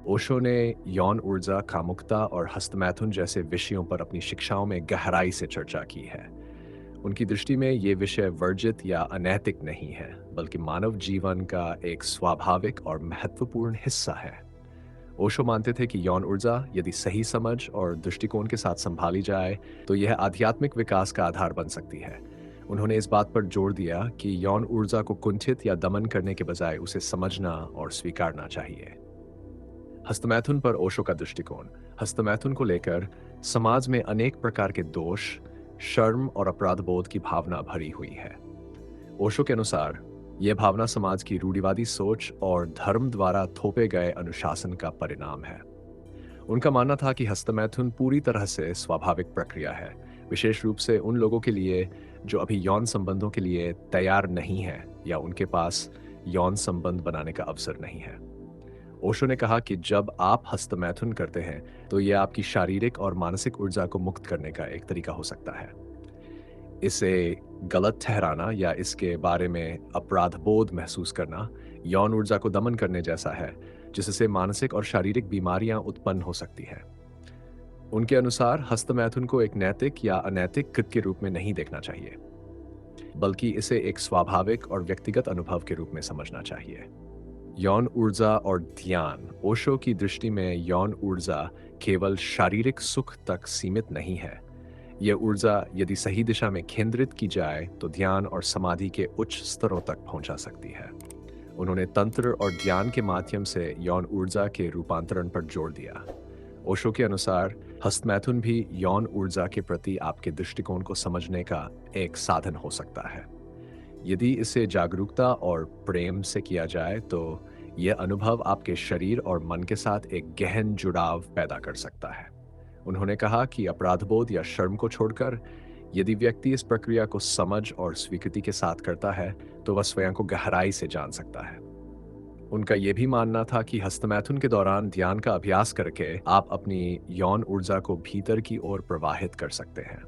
ओशो ने यौन ऊर्जा, कामुकता और हस्तमैथुन जैसे विषयों पर अपनी शिक्षाओं में गहराई से चर्चा की है। उनकी दृष्टि में ये विषय वर्जित या अनैतिक नहीं है, बल्कि मानव जीवन का एक स्वाभाविक और महत्वपूर्ण हिस्सा है। ओशो मानते थे कि यौन ऊर्जा यदि सही समझ और दृष्टिकोण के साथ संभाली जाए, तो यह आध्यात्मिक विकास का आधार बन सकती है। उन्होंने इस बात पर जोर दिया कि यौन ऊर्जा को कुंठित या दमन करने के बजाय उसे समझना और स्वीकारना चाहिए। हस्तमैथुन पर ओशो का दृष्टिकोण। हस्तमैथुन को लेकर समाज में अनेक प्रकार के दोष, शर्म और अपराध बोध की भावना भरी हुई है। ओशो के अनुसार यह भावना समाज की रूढ़िवादी सोच और धर्म द्वारा थोपे गए अनुशासन का परिणाम है। उनका मानना था कि हस्तमैथुन पूरी तरह से स्वाभाविक प्रक्रिया है, विशेष रूप से उन लोगों के लिए जो अभी यौन संबंधों के लिए तैयार नहीं है या उनके पास यौन संबंध बनाने का अवसर नहीं है। ओशो ने कहा कि जब आप हस्तमैथुन करते हैं, तो यह आपकी शारीरिक और मानसिक ऊर्जा को मुक्त करने का एक तरीका हो सकता है। इसे गलत ठहराना या इसके बारे में अपराध बोध महसूस करना यौन ऊर्जा को दमन करने जैसा है, जिससे मानसिक और शारीरिक बीमारियां उत्पन्न हो सकती है। उनके अनुसार हस्तमैथुन को एक नैतिक या अनैतिक कृत्य के रूप में नहीं देखना चाहिए, बल्कि इसे एक स्वाभाविक और व्यक्तिगत अनुभव के रूप में समझना चाहिए। यौन ऊर्जा और ध्यान। ओशो की दृष्टि में यौन ऊर्जा केवल शारीरिक सुख तक सीमित नहीं है। यह ऊर्जा यदि सही दिशा में केंद्रित की जाए तो ध्यान और समाधि के उच्च स्तरों तक पहुंचा सकती है। उन्होंने तंत्र और ध्यान के माध्यम से यौन ऊर्जा के रूपांतरण पर जोर दिया। ओशो के अनुसार हस्तमैथुन भी यौन ऊर्जा के प्रति आपके दृष्टिकोण को समझने का एक साधन हो सकता है। यदि इसे जागरूकता और प्रेम से किया जाए तो यह अनुभव आपके शरीर और मन के साथ एक गहन जुड़ाव पैदा कर सकता है। उन्होंने कहा कि अपराधबोध या शर्म को छोड़कर यदि व्यक्ति इस प्रक्रिया को समझ और स्वीकृति के साथ करता है, तो वह स्वयं को गहराई से जान सकता है। उनका यह भी मानना था कि हस्तमैथुन के दौरान ध्यान का अभ्यास करके आप अपनी यौन ऊर्जा को भीतर की ओर प्रवाहित कर सकते हैं।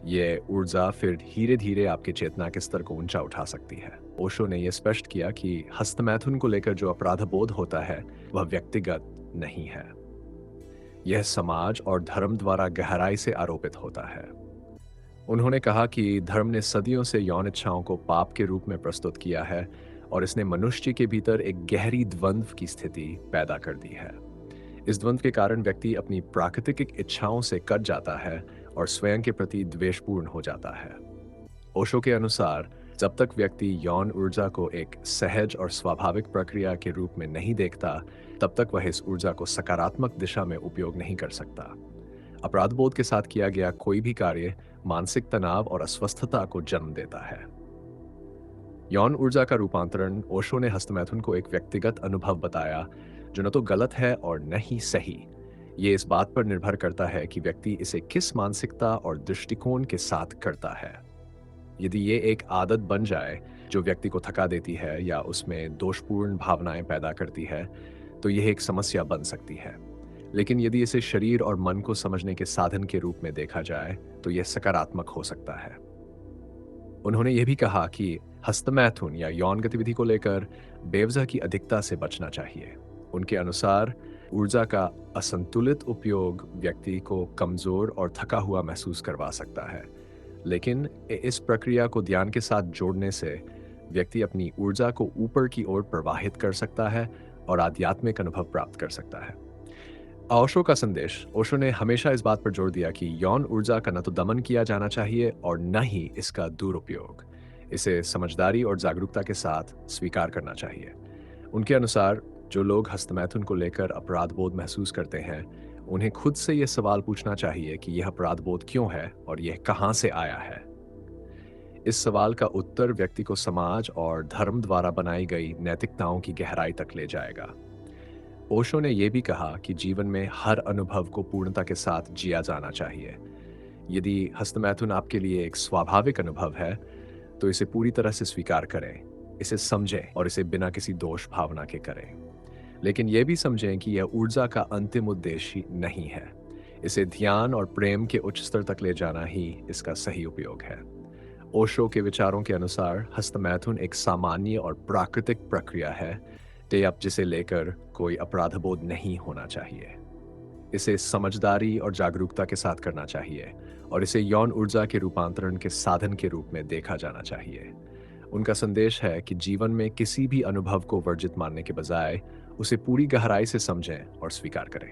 ये ऊर्जा फिर धीरे धीरे आपके चेतना के स्तर को ऊंचा उठा सकती है। ओशो ने यह स्पष्ट किया कि हस्तमैथुन को लेकर जो अपराध बोध होता है, वह व्यक्तिगत नहीं है। यह समाज और धर्म द्वारा गहराई से आरोपित होता है। उन्होंने कहा कि धर्म ने सदियों से यौन इच्छाओं को पाप के रूप में प्रस्तुत किया है और इसने मनुष्य के भीतर एक गहरी द्वंद्व की स्थिति पैदा कर दी है। इस द्वंद्व के कारण व्यक्ति अपनी प्राकृतिक इच्छाओं से कट जाता है और स्वयं के प्रति द्वेषपूर्ण हो जाता है। ओशो के अनुसार जब तक व्यक्ति यौन ऊर्जा को एक सहज और स्वाभाविक प्रक्रिया के रूप में नहीं देखता, तब तक वह इस ऊर्जा को सकारात्मक दिशा में उपयोग नहीं कर सकता। अपराधबोध के साथ किया गया कोई भी कार्य मानसिक तनाव और अस्वस्थता को जन्म देता है। यौन ऊर्जा का रूपांतरण। ओशो ने हस्तमैथुन को एक व्यक्तिगत अनुभव बताया, जो न तो गलत है और न ही सही। ये इस बात पर निर्भर करता है कि व्यक्ति इसे किस मानसिकता और दृष्टिकोण के साथ करता है। यदि ये एक आदत बन जाए जो व्यक्ति को थका देती है या उसमें दोषपूर्ण भावनाएं पैदा करती है, तो यह एक समस्या बन सकती है। लेकिन यदि इसे शरीर और मन को समझने के साधन के रूप में देखा जाए, तो यह सकारात्मक हो सकता है। उन्होंने यह भी कहा कि हस्तमैथुन या यौन गतिविधि को लेकर बेवजह की अधिकता से बचना चाहिए। उनके अनुसार ऊर्जा का असंतुलित उपयोग व्यक्ति को कमजोर और थका हुआ महसूस करवा सकता है। लेकिन इस प्रक्रिया को ध्यान के साथ जोड़ने से व्यक्ति अपनी ऊर्जा को ऊपर की ओर प्रवाहित कर सकता है और आध्यात्मिक अनुभव प्राप्त कर सकता है। ओशो का संदेश। ओशो ने हमेशा इस बात पर जोर दिया कि यौन ऊर्जा का न तो दमन किया जाना चाहिए और न ही इसका दुरुपयोग। इसे समझदारी और जागरूकता के साथ स्वीकार करना चाहिए। उनके अनुसार जो लोग हस्तमैथुन को लेकर अपराध बोध महसूस करते हैं, उन्हें खुद से यह सवाल पूछना चाहिए कि यह अपराध बोध क्यों है और यह कहां से आया है। इस सवाल का उत्तर व्यक्ति को समाज और धर्म द्वारा बनाई गई नैतिकताओं की गहराई तक ले जाएगा। ओशो ने यह भी कहा कि जीवन में हर अनुभव को पूर्णता के साथ जिया जाना चाहिए। यदि हस्तमैथुन आपके लिए एक स्वाभाविक अनुभव है, तो इसे पूरी तरह से स्वीकार करें, इसे समझें और इसे बिना किसी दोष भावना के करें। लेकिन यह भी समझें कि यह ऊर्जा का अंतिम उद्देश्य नहीं है। इसे ध्यान और प्रेम के उच्च स्तर तक ले जाना ही इसका सही उपयोग है। ओशो के विचारों के अनुसार हस्तमैथुन एक सामान्य और प्राकृतिक प्रक्रिया है, टेप जिसे लेकर कोई अपराधबोध नहीं होना चाहिए। इसे समझदारी और जागरूकता के साथ करना चाहिए और इसे यौन ऊर्जा के रूपांतरण के साधन के रूप में देखा जाना चाहिए। उनका संदेश है कि जीवन में किसी भी अनुभव को वर्जित मानने के बजाय उसे पूरी गहराई से समझें और स्वीकार करें।